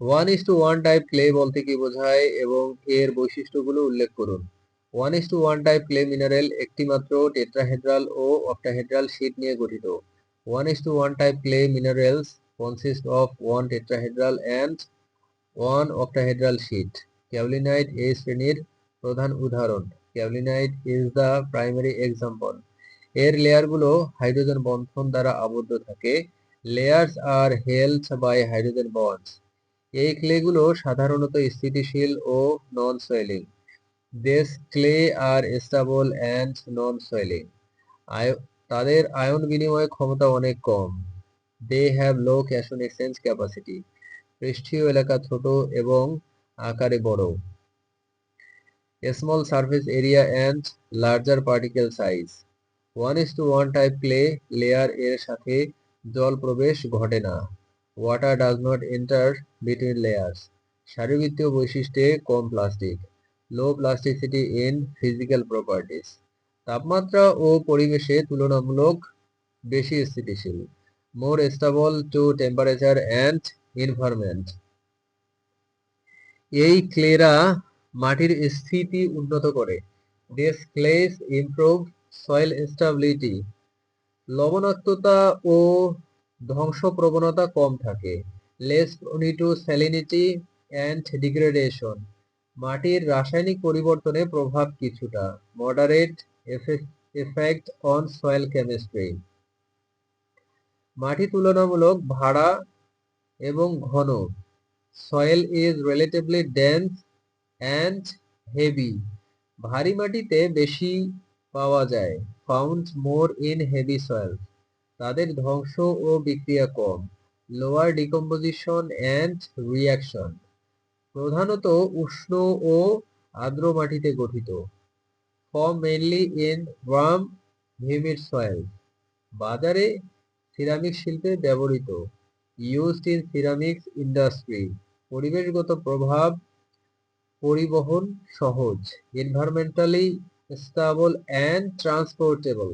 1:1 type clay বলতে কি বোঝায় এবং এর বৈশিষ্ট্যগুলো উল্লেখ করুন। 1:1 টাইপ ক্লে মিনারেল একটি মাত্র টেট্রাহেড্রাল ও অক্টাহেড্রাল শীট নিয়ে গঠিত। 1:1 type clay minerals consist of one tetrahedral and one octahedral sheet. Kaolinite এই শ্রেণীর প্রধান উদাহরণ। Kaolinite is the primary example. এর লেয়ারগুলো হাইড্রোজেন বন্ধন দ্বারা আবদ্ধ থাকে। Layers are held by hydrogen bonds. এই ক্লেগুলো সাধারণত স্থিতিশীল ও non swelling. This clay are stable and non swelling. তাদের আয়ন বিনিময় ক্ষমতা অনেক কম। They have low cation exchange capacity. পৃষ্ঠীয় এলাকা ছোট এবং আকারে বড়। Small surface area and larger particle size. 1:1 type clay layer এর সাথে জল প্রবেশ ঘটে না। Water does not enter between layers. শারীরবৃত্তীয় বৈশিষ্ট্যে কম plastic. Low plasticity in physical properties. তাপমাত্রা ও পরিবেশে তুলনামূলক বেশি স্থিতিশীল। More stable to temperature and environment. এই ক্লেরা মাটির স্থিতি উন্নত করে। This clays improve soil stability. লবণাক্ততা ও ধ্বংস প্রবণতা কম থাকে। Less prone to salinity and degradation. মাটির রাসায়নিক পরিবর্তনে প্রভাব কিছুটা। Moderate effect on soil chemistry. মাটি তুলনামূলক ভাড়া এবং ঘন। Soil is relatively dense and heavy. ভারী মাটিতে বেশি পাওয়া যায়। Found more in heavy soil. তাদের ধ্বংস ও বিক্রিয়া কম। Lower decomposition and reaction. প্রধানত উষ্ণ ও আর্দ্র মাটিতে গঠিত। Form mainly in warm humid soil. বাজারে সিরামিক শিল্পে ব্যবহৃত। Used in ceramics industry. পরিবেশগত প্রভাব পরিবহন সহজ। Environmentally stable and ট্রান্সপোর্টেবল।